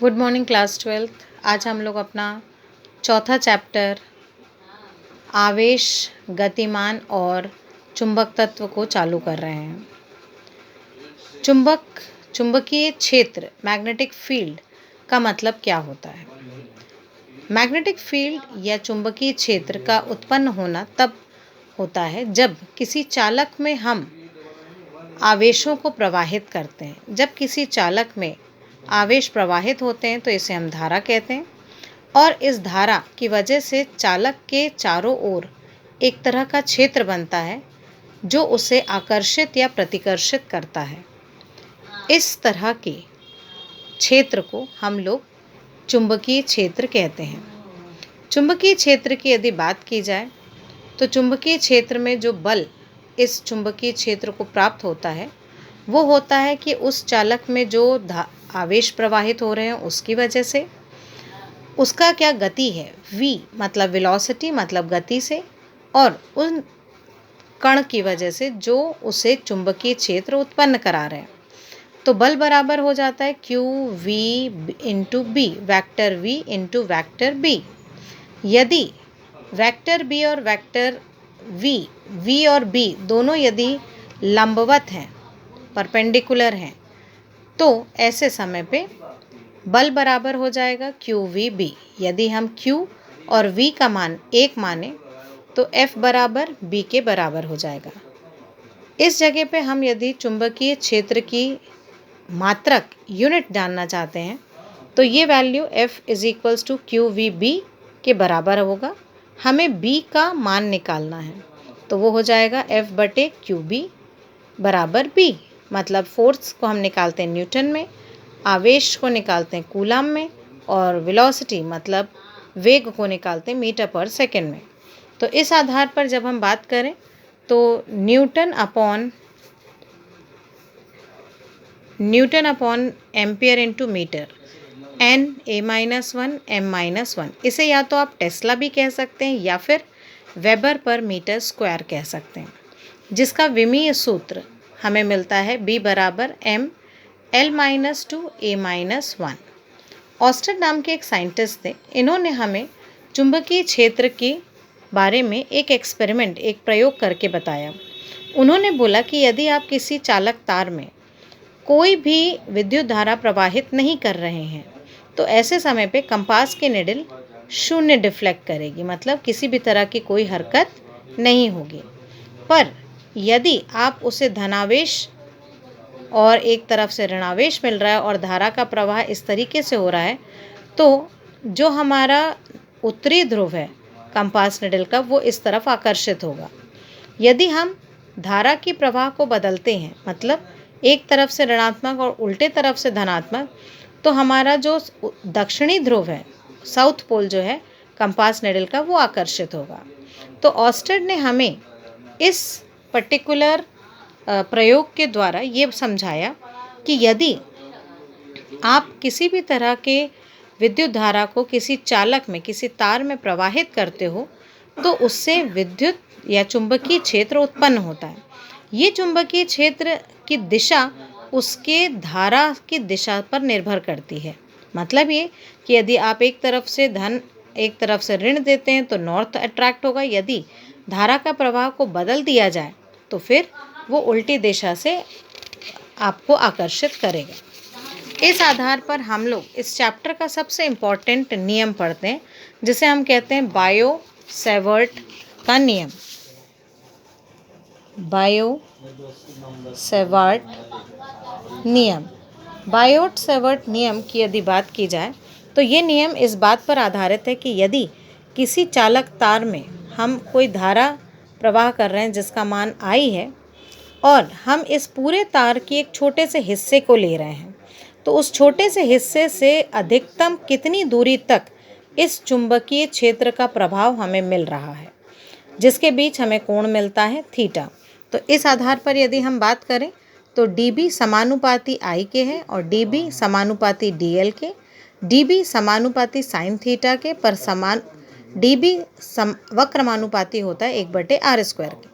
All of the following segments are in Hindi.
Good morning class 12th। आज हम लोग अपना चौथा चैप्टर आवेश, गतिमान और चुंबक तत्व को चालू कर रहे हैं। चुंबकीय क्षेत्र मैग्नेटिक फील्ड का मतलब क्या होता है? मैग्नेटिक फील्ड या चुंबकीय क्षेत्र का उत्पन्न होना तब होता है जब किसी चालक में हम आवेशों को प्रवाहित करते हैं। जब किसी चालक में आवेश प्रवाहित होते हैं तो इसे हम धारा कहते हैं, और इस धारा की वजह से चालक के चारों ओर एक तरह का क्षेत्र बनता है जो उसे आकर्षित या प्रतिकर्षित करता है। इस तरह के क्षेत्र को हम लोग चुंबकीय क्षेत्र कहते हैं। चुंबकीय क्षेत्र की यदि बात की जाए तो चुंबकीय क्षेत्र में जो बल इस चुंबकीय क्षेत्र को प्राप्त होता है वो होता है कि उस चालक में जो आवेश प्रवाहित हो रहे हैं उसकी वजह से उसका क्या गति है, v मतलब वेलोसिटी मतलब गति से, और उन कण की वजह से जो उसे चुंबकीय क्षेत्र उत्पन्न करा रहे हैं। तो बल बराबर हो जाता है q v इंटू बी, vector v into vector b। यदि वैक्टर b और वैक्टर v और b दोनों यदि लंबवत हैं, परपेंडिकुलर हैं, तो ऐसे समय पे बल बराबर हो जाएगा क्यू वी बी। यदि हम q और v का मान 1 माने तो F बराबर b के बराबर हो जाएगा। इस जगह पे हम यदि चुंबकीय क्षेत्र की मात्रक यूनिट जानना चाहते हैं तो ये value F is equals to q v b के बराबर होगा। हमें b का मान निकालना है तो वो हो जाएगा F बटे क्यू बी बराबर b। मतलब फोर्स को हम निकालते हैं न्यूटन में, आवेश को निकालते हैं कूलम में, और वेलोसिटी मतलब वेग को निकालते हैं मीटर पर सेकंड में। तो इस आधार पर जब हम बात करें तो newton upon ampere into metre, n a-1 m-1, इसे या तो आप टेस्ला भी कह सकते हैं या फिर वेबर पर मीटर स्क्वायर कह सकते हैं, जिसका विमीय सूत्र हमें मिलता है b बराबर m l-2 a-1। ऑस्टेड नाम के एक साइंटिस्ट थे। इन्होंने हमें चुंबकीय क्षेत्र के बारे में एक एक्सपेरिमेंट, एक प्रयोग करके बताया। उन्होंने बोला कि यदि आप किसी चालक तार में कोई भी विद्युत धारा प्रवाहित नहीं कर रहे हैं तो ऐसे समय पे कंपास की निडल शून्य डिफ्लेक्ट करेगी, मतलब किसी भी तरह की कोई हरकत नहीं होगी। पर यदि आप उसे धनावेश और एक तरफ से ऋणावेश मिल रहा है और धारा का प्रवाह इस तरीके से हो रहा है तो जो हमारा उत्तरी ध्रुव है कंपास निडल का, वो इस तरफ आकर्षित होगा। यदि हम धारा की प्रवाह को बदलते हैं, मतलब एक तरफ से ऋणात्मक और उल्टे तरफ से धनात्मक, तो हमारा जो दक्षिणी ध्रुव है, साउथ पोल जो है कंपास निडल का, वो आकर्षित होगा। तो ऑस्टेड ने हमें इस पर्टिकुलर प्रयोग के द्वारा ये समझाया कि यदि आप किसी भी तरह के विद्युत धारा को किसी चालक में, किसी तार में प्रवाहित करते हो तो उससे विद्युत या चुंबकीय क्षेत्र उत्पन्न होता है। ये चुंबकीय क्षेत्र की दिशा उसके धारा की दिशा पर निर्भर करती है। मतलब ये कि यदि आप एक तरफ से धन, एक तरफ से ऋण देते हैं तो नॉर्थ अट्रैक्ट होगा। यदि धारा का प्रवाह को बदल दिया जाए तो फिर वो उल्टी दिशा से आपको आकर्षित करेगा। इस आधार पर हम लोग इस चैप्टर का सबसे इम्पॉर्टेंट नियम पढ़ते हैं, जिसे हम कहते हैं बायो-सैवर्ट का नियम। बायो-सैवर्ट नियम की यदि बात की जाए तो ये नियम इस बात पर आधारित है कि यदि किसी चालक तार में हम कोई धारा प्रवाह कर रहे हैं जिसका मान I है और हम इस पूरे तार के एक छोटे से हिस्से को ले रहे हैं, तो उस छोटे से हिस्से से अधिकतम कितनी दूरी तक इस चुंबकीय क्षेत्र का प्रभाव हमें मिल रहा है, जिसके बीच हमें कोण मिलता है थीटा। तो इस आधार पर यदि हम बात करें तो dB समानुपाती I के है और dB समानुपाती dl के, dB समानुपाती साइन थीटा के, पर समान dB वक्रमानुपाती होता है 1/r² के।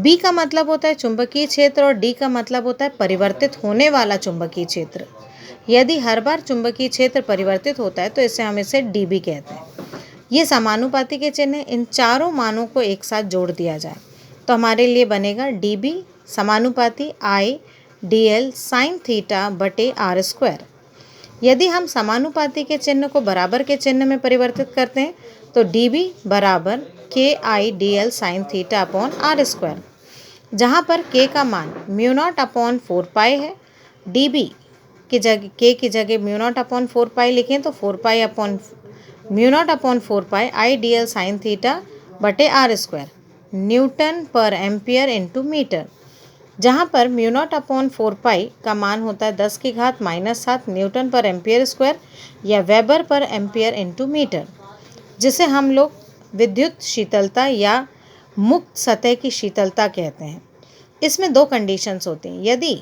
B का मतलब होता है चुंबकीय क्षेत्र और D का मतलब होता है परिवर्तित होने वाला चुंबकीय क्षेत्र। यदि हर बार चुंबकीय क्षेत्र परिवर्तित होता है तो इसे dB कहते हैं। ये समानुपाती के चिन्ह हैं। इन चारों मानों को एक साथ जोड़ दिया जाए तो हमारे लिए बनेगा dB समानुपाती I dl sin थीटा बटे r स्क्वायर। यदि हम समानुपाती के चिन्ह को बराबर के चिन्ह में परिवर्तित करते हैं तो dB बराबर KI dl sin theta upon r square, जहाँ पर k का मान म्यू नॉट अपॉन 4 पाई है। dB की जगह k की जगह म्यू नॉट अपॉन 4 पाई लिखें तो 4 pi upon mu naught upon 4 pi I dl sin theta बटे r स्क्वायर न्यूटन पर एम्पियर इंटू मीटर, जहाँ पर म्यू नॉट अपॉन 4 पाई का मान होता है 10 की घात -7 न्यूटन पर एम्पियर स्क्वायर या वेबर पर एम्पियर इंटू मीटर, जिसे हम लोग विद्युत शीतलता या मुक्त सतह की शीतलता कहते हैं। इसमें दो कंडीशंस होती हैं। यदि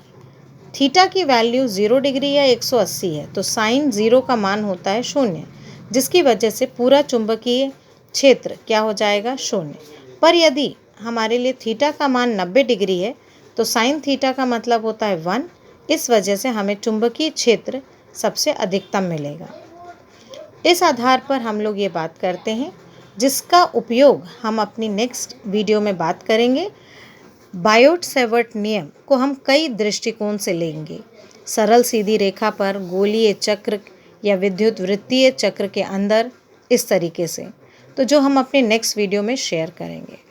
थीटा की वैल्यू 0 डिग्री या 180 है तो साइन 0 का मान होता है 0, जिसकी वजह से पूरा चुंबकीय क्षेत्र क्या हो जाएगा 0। पर यदि हमारे लिए थीटा का मान 90 डिग्री है तो साइन थीटा का मतलब होता है 1। इस वजह से हमें चुंबकीय क्षेत्र सबसे अधिकतम मिलेगा। इस आधार पर हम लोग ये बात करते हैं, जिसका उपयोग हम अपनी नेक्स्ट वीडियो में बात करेंगे। बायोट-सैवर्ट नियम को हम कई दृष्टिकोण से लेंगे, सरल सीधी रेखा पर, गोलीय चक्र या विद्युत वृत्तीय चक्र के अंदर, इस तरीके से, तो जो हम अपने नेक्स्ट वीडियो में शेयर करेंगे।